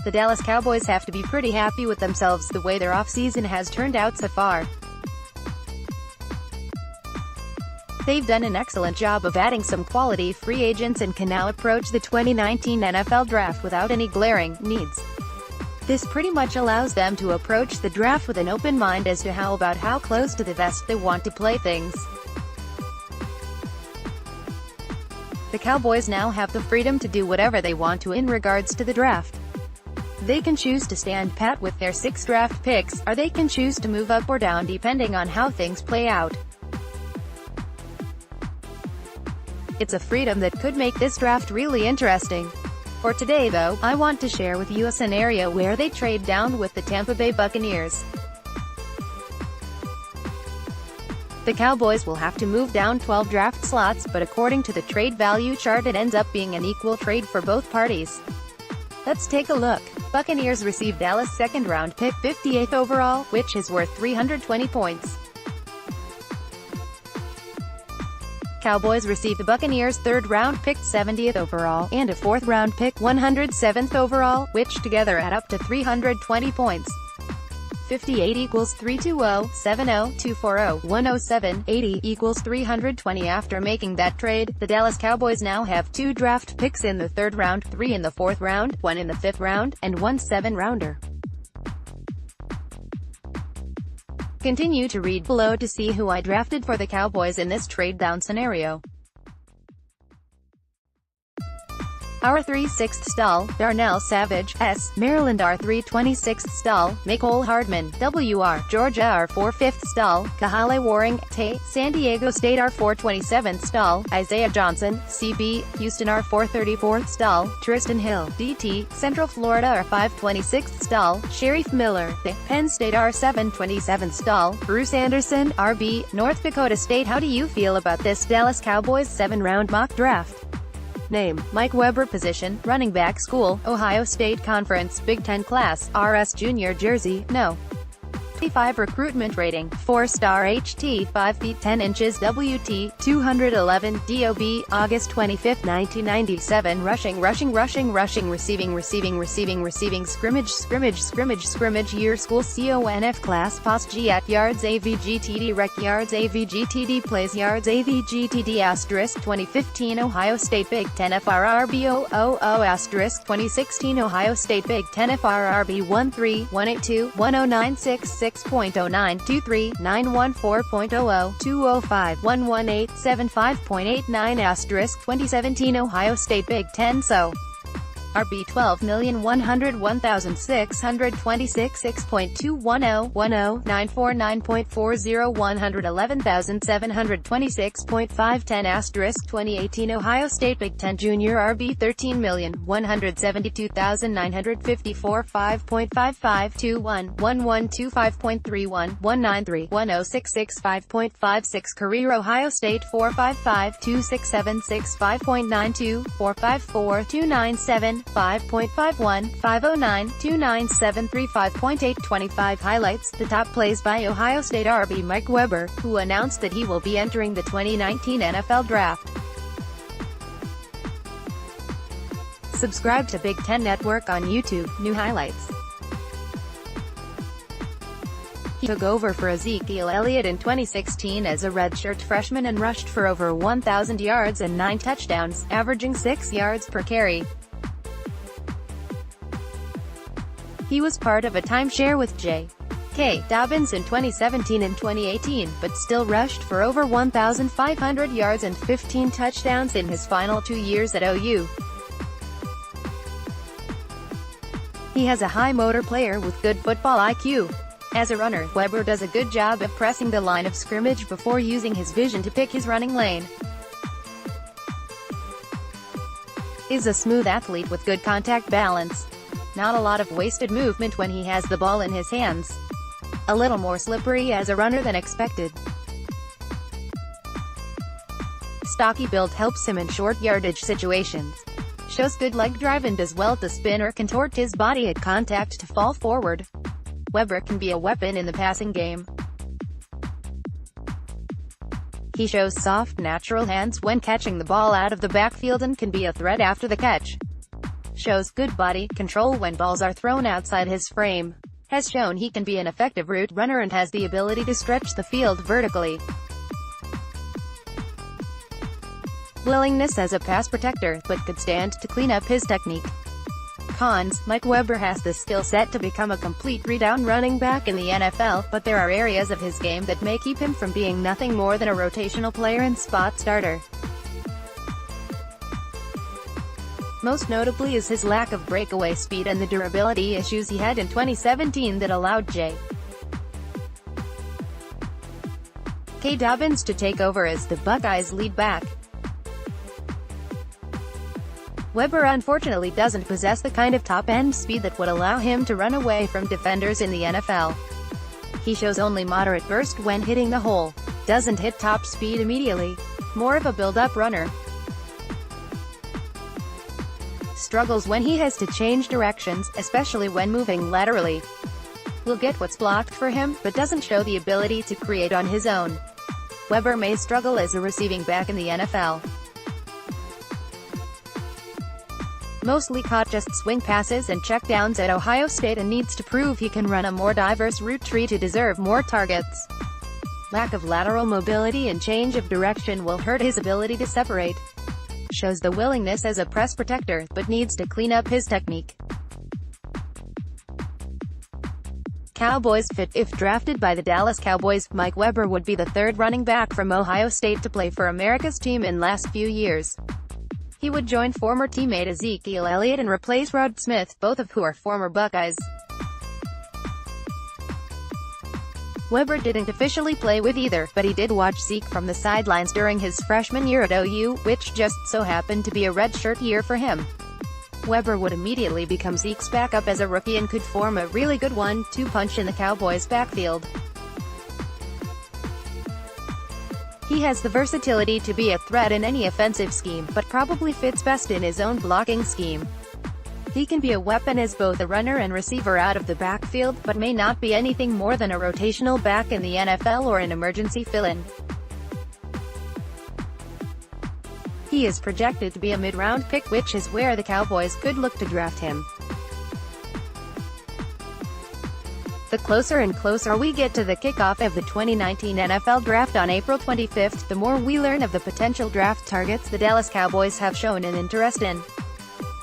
the Dallas Cowboys have to be pretty happy with themselves the way their offseason has turned out so far. They've done an excellent job of adding some quality free agents and can now approach the 2019 NFL Draft without any glaring needs. This pretty much allows them to approach the draft with an open mind as to how close to the vest they want to play things. The Cowboys now have the freedom to do whatever they want to in regards to the draft. They can choose to stand pat with their 6 draft picks, or they can choose to move up or down depending on how things play out. It's a freedom that could make this draft really interesting. For today though, I want to share with you a scenario where they trade down with the Tampa Bay Buccaneers. The Cowboys will have to move down 12 draft slots, but according to the trade value chart it ends up being an equal trade for both parties. Let's take a look. Buccaneers receive Dallas second-round pick 58th overall, which is worth 320 points. Cowboys receive the Buccaneers third-round pick 70th overall, and a fourth-round pick 107th overall, which together add up to 320 points. 58 equals 320, 70, 240, 107, 80 equals 320. After making that trade, the Dallas Cowboys now have 2 draft picks in the third round, 3 in the fourth round, 1 in the fifth round, and 1 7-rounder. Continue to read below to see who I drafted for the Cowboys in this trade-down scenario. Our 3/6 stall, Darnell Savage, S. Maryland. Our 3/26 stall, Mecole Hardman, WR, Georgia. Our 4/5 stall, Kahale Warring, T. San Diego State. Our 4/27 stall, Isaiah Johnson, CB, Houston. Our 4/34 stall, Tristan Hill, DT, Central Florida. Our 5/26 stall, Sheriff Miller, Penn State. Our 7/27 stall, Bruce Anderson, RB, North Dakota State. How do you feel about this Dallas Cowboys 7-round mock draft? Name: Mike Weber. Position: running back. School: Ohio State Conference. Big Ten class: RS Junior jersey, no. 5 recruitment rating: 4-star HT, 5 feet 10 inches WT, 211 DOB, August 25, 1997. Rushing receiving scrimmage year school CONF class POS G at yards AVGTD rec yards AVGTD plays yards AVGTD asterisk 2015 Ohio State Big Ten FRRB 000 asterisk 2016 Ohio State Big Ten FRRB 13182 1096 6.0923 914.00 205 118 75.89 asterisk 2017 Ohio State Big Ten So RB 12,101,626 6.210 949.40 111,726.510 asterisk 2018 Ohio State Big Ten Junior RB 13,172,954 5.55 21 1125.31 193 1066 5.56 Career Ohio State 455 2676 5.92 454 297 5.51, 509, 2973 5.8 25 Highlights: the top plays by Ohio State RB Mike Weber, who announced that he will be entering the 2019 NFL Draft. Subscribe to Big Ten Network on YouTube. New highlights: he took over for Ezekiel Elliott in 2016 as a redshirt freshman and rushed for over 1,000 yards and 9 touchdowns, averaging 6 yards per carry. He was part of a timeshare with J.K. Dobbins in 2017 and 2018, but still rushed for over 1,500 yards and 15 touchdowns in his final 2 years at OU. He has a high motor player with good football IQ. As a runner, Weber does a good job of pressing the line of scrimmage before using his vision to pick his running lane. Is a smooth athlete with good contact balance. Not a lot of wasted movement when he has the ball in his hands. A little more slippery as a runner than expected. Stocky build helps him in short yardage situations. Shows good leg drive and does well to spin or contort his body at contact to fall forward. Weber can be a weapon in the passing game. He shows soft, natural hands when catching the ball out of the backfield and can be a threat after the catch. Shows good body control when balls are thrown outside his frame. Has shown he can be an effective route runner and has the ability to stretch the field vertically. Willingness as a pass protector, but could stand to clean up his technique. Cons: Mike Weber has the skill set to become a complete three-down running back in the NFL, but there are areas of his game that may keep him from being nothing more than a rotational player and spot starter. Most notably is his lack of breakaway speed and the durability issues he had in 2017 that allowed J.K. Dobbins to take over as the Buckeyes' lead back. Weber unfortunately doesn't possess the kind of top-end speed that would allow him to run away from defenders in the NFL. He shows only moderate burst when hitting the hole. Doesn't hit top speed immediately. More of a build-up runner. Struggles when he has to change directions, especially when moving laterally. Will get what's blocked for him, but doesn't show the ability to create on his own. Weber may struggle as a receiving back in the NFL. Mostly caught just swing passes and checkdowns at Ohio State and needs to prove he can run a more diverse route tree to deserve more targets. Lack of lateral mobility and change of direction will hurt his ability to separate. Shows the willingness as a press protector, but needs to clean up his technique. Cowboys fit: if drafted by the Dallas Cowboys, Mike Weber would be the third running back from Ohio State to play for America's team in last few years. He would join former teammate Ezekiel Elliott and replace Rod Smith, both of who are former Buckeyes. Weber didn't officially play with either, but he did watch Zeke from the sidelines during his freshman year at OU, which just so happened to be a redshirt year for him. Weber would immediately become Zeke's backup as a rookie and could form a really good 1-2 punch in the Cowboys' backfield. He has the versatility to be a threat in any offensive scheme, but probably fits best in his own blocking scheme. He can be a weapon as both a runner and receiver out of the backfield, but may not be anything more than a rotational back in the NFL or an emergency fill-in. He is projected to be a mid-round pick, which is where the Cowboys could look to draft him. The closer and closer we get to the kickoff of the 2019 NFL Draft on April 25, the more we learn of the potential draft targets the Dallas Cowboys have shown an interest in.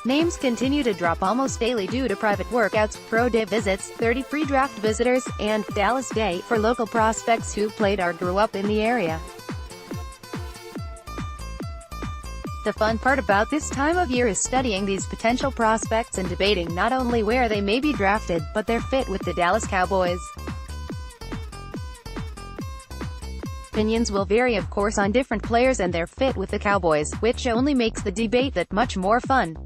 Names continue to drop almost daily due to private workouts, pro day visits, 30 pre-draft visitors, and Dallas Day for local prospects who played or grew up in the area. The fun part about this time of year is studying these potential prospects and debating not only where they may be drafted, but their fit with the Dallas Cowboys. Opinions will vary of course on different players and their fit with the Cowboys, which only makes the debate that much more fun.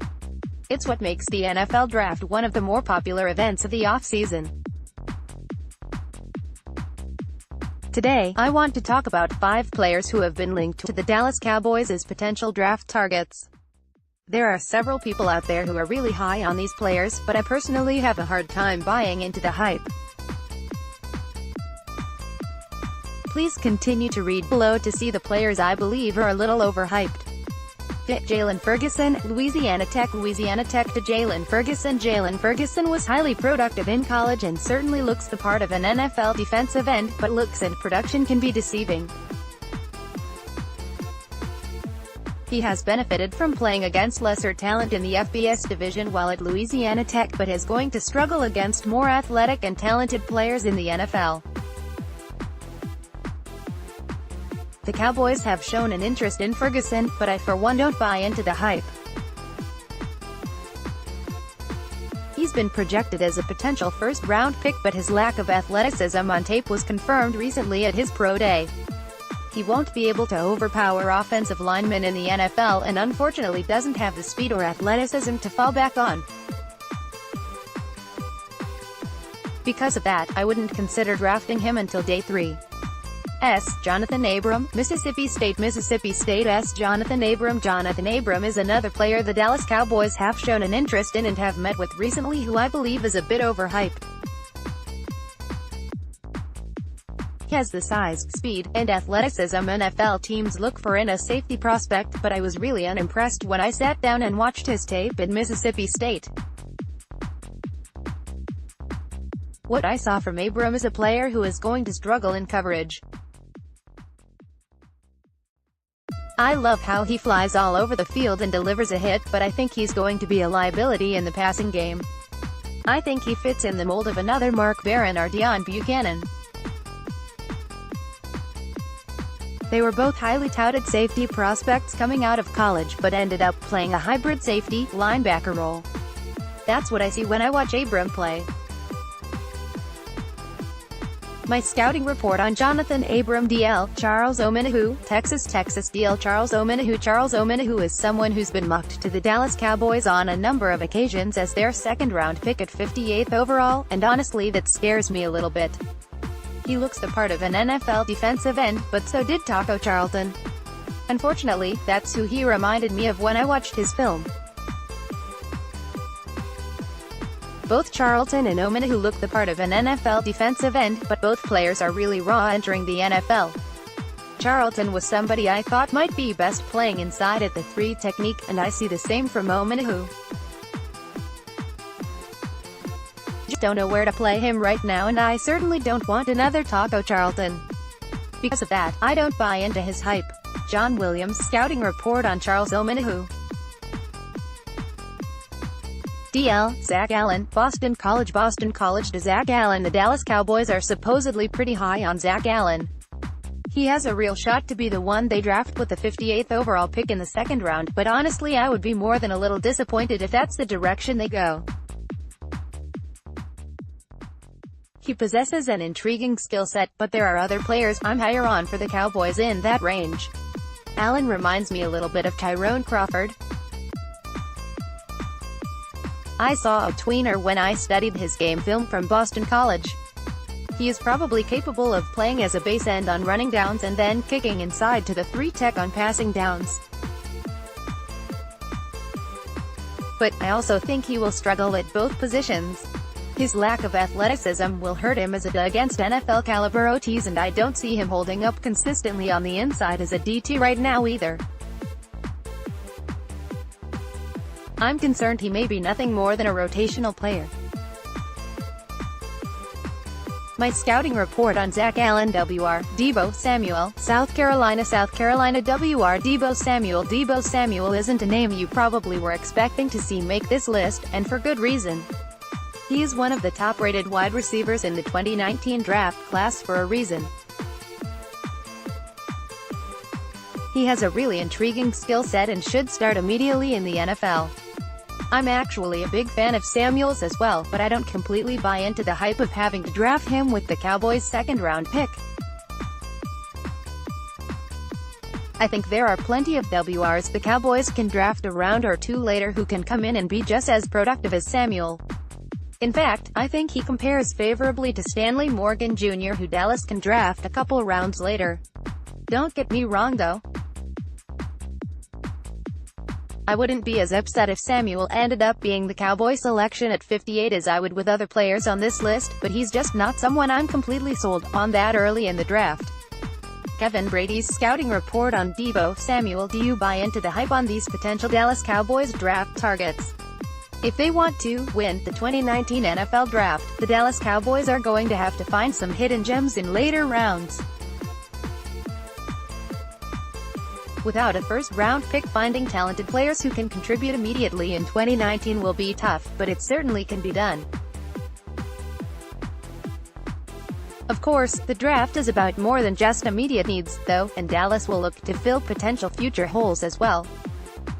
It's what makes the NFL Draft one of the more popular events of the offseason. Today, I want to talk about 5 players who have been linked to the Dallas Cowboys as potential draft targets. There are several people out there who are really high on these players, but I personally have a hard time buying into the hype. Please continue to read below to see the players I believe are a little overhyped. Fit: Jalen Ferguson, Louisiana Tech to Jalen Ferguson. Jalen Ferguson was highly productive in college and certainly looks the part of an NFL defensive end, but looks and production can be deceiving. He has benefited from playing against lesser talent in the FBS division while at Louisiana Tech, but is going to struggle against more athletic and talented players in the NFL. The Cowboys have shown an interest in Ferguson, but I for one don't buy into the hype. He's been projected as a potential first-round pick, but his lack of athleticism on tape was confirmed recently at his pro day. He won't be able to overpower offensive linemen in the NFL and unfortunately doesn't have the speed or athleticism to fall back on. Because of that, I wouldn't consider drafting him until day 3. Jonathan Abram, Mississippi State Jonathan Abram. Jonathan Abram is another player the Dallas Cowboys have shown an interest in and have met with recently, who I believe is a bit overhyped. He has the size, speed, and athleticism NFL teams look for in a safety prospect, but I was really unimpressed when I sat down and watched his tape at Mississippi State. What I saw from Abram is a player who is going to struggle in coverage. I love how he flies all over the field and delivers a hit, but I think he's going to be a liability in the passing game. I think he fits in the mold of another Mark Barron or Deion Buchanan. They were both highly touted safety prospects coming out of college, but ended up playing a hybrid safety, linebacker role. That's what I see when I watch Abram play. My scouting report on Jonathan Abram. DL Charles Omenihu, Texas DL Charles Omenihu is someone who's been mocked to the Dallas Cowboys on a number of occasions as their second-round pick at 58th overall, and honestly that scares me a little bit. He looks the part of an NFL defensive end, but so did Taco Charlton. Unfortunately, that's who he reminded me of when I watched his film. Both Charlton and Omenihu look the part of an NFL defensive end, but both players are really raw entering the NFL. Charlton was somebody I thought might be best playing inside at the 3 technique, and I see the same from Omenihu. Just don't know where to play him right now, and I certainly don't want another Taco Charlton. Because of that, I don't buy into his hype. John Williams scouting report on Charles Omenihu. DL Zach Allen, Boston College to Zach Allen. The Dallas Cowboys are supposedly pretty high on Zach Allen. He has a real shot to be the one they draft with the 58th overall pick in the second round, but honestly I would be more than a little disappointed if that's the direction they go. He possesses an intriguing skill set, but there are other players I'm higher on for the Cowboys in that range. Allen reminds me a little bit of Tyrone Crawford. I saw a tweener when I studied his game film from Boston College. He is probably capable of playing as a base end on running downs and then kicking inside to the 3 tech on passing downs. But I also think he will struggle at both positions. His lack of athleticism will hurt him as a DA against NFL caliber OTs, and I don't see him holding up consistently on the inside as a DT right now either. I'm concerned he may be nothing more than a rotational player. My scouting report on Zach Allen. WR Deebo Samuel, South Carolina WR Deebo Samuel isn't a name you probably were expecting to see make this list, and for good reason. He is one of the top-rated wide receivers in the 2019 draft class for a reason. He has a really intriguing skill set and should start immediately in the NFL. I'm actually a big fan of Samuel's as well, but I don't completely buy into the hype of having to draft him with the Cowboys' second-round pick. I think there are plenty of WRs the Cowboys can draft a round or 2 later who can come in and be just as productive as Samuel. In fact, I think he compares favorably to Stanley Morgan Jr., who Dallas can draft a couple rounds later. Don't get me wrong though. I wouldn't be as upset if Samuel ended up being the Cowboy selection at 58 as I would with other players on this list, but he's just not someone I'm completely sold on that early in the draft. Kevin Brady's scouting report on Deebo Samuel. Do you buy into the hype on these potential Dallas Cowboys draft targets? If they want to win the 2019 NFL Draft, the Dallas Cowboys are going to have to find some hidden gems in later rounds. Without a first-round pick, finding talented players who can contribute immediately in 2019 will be tough, but it certainly can be done. Of course, the draft is about more than just immediate needs, though, and Dallas will look to fill potential future holes as well.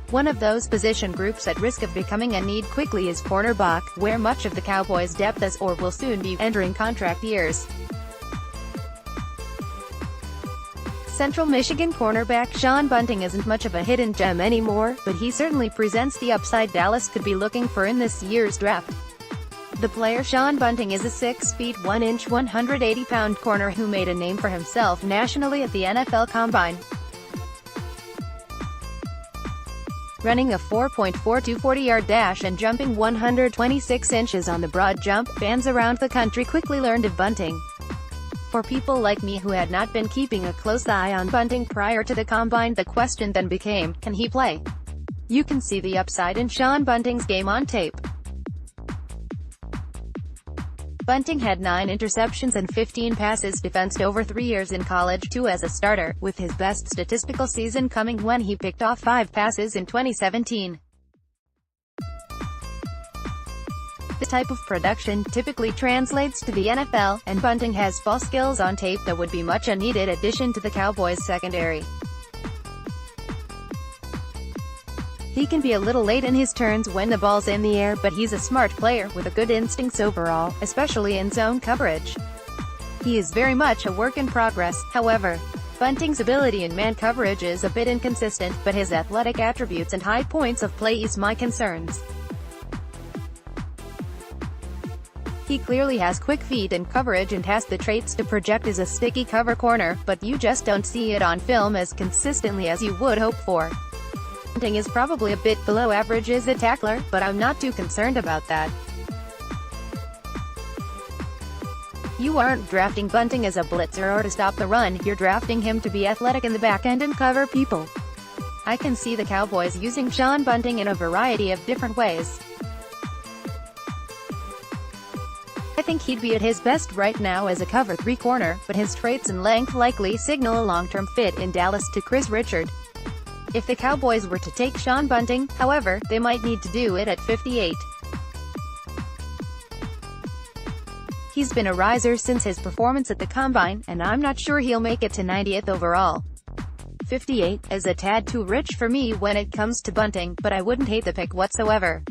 One of those position groups at risk of becoming a need quickly is cornerback, where much of the Cowboys' depth is or will soon be entering contract years. Central Michigan cornerback Sean Bunting isn't much of a hidden gem anymore, but he certainly presents the upside Dallas could be looking for in this year's draft. The player Sean Bunting is a 6 feet 1 inch 180-pound corner who made a name for himself nationally at the NFL Combine. Running a 4.42 40-yard dash and jumping 126 inches on the broad jump, fans around the country quickly learned of Bunting. For people like me who had not been keeping a close eye on Bunting prior to the combine, the question then became, can he play? You can see the upside in Sean Bunting's game on tape. Bunting had 9 interceptions and 15 passes defensed over 3 years in college, 2 as a starter, with his best statistical season coming when he picked off 5 passes in 2017. This type of production typically translates to the NFL, and Bunting has ball skills on tape that would be much a needed addition to the Cowboys' secondary. He can be a little late in his turns when the ball's in the air, but he's a smart player with a good instincts overall, especially in zone coverage. He is very much a work in progress, however. Bunting's ability in man coverage is a bit inconsistent, but his athletic attributes and high points of play ease my concerns. He clearly has quick feet and coverage and has the traits to project as a sticky cover corner, but you just don't see it on film as consistently as you would hope for. Bunting is probably a bit below average as a tackler, but I'm not too concerned about that. You aren't drafting Bunting as a blitzer or to stop the run, you're drafting him to be athletic in the back end and cover people. I can see the Cowboys using Sean Bunting in a variety of different ways. I think he'd be at his best right now as a cover 3 corner, but his traits and length likely signal a long-term fit in Dallas to Chris Richard. If the Cowboys were to take Sean Bunting, however, they might need to do it at 58. He's been a riser since his performance at the combine, and I'm not sure he'll make it to 90th overall. 58 is a tad too rich for me when it comes to Bunting, but I wouldn't hate the pick whatsoever.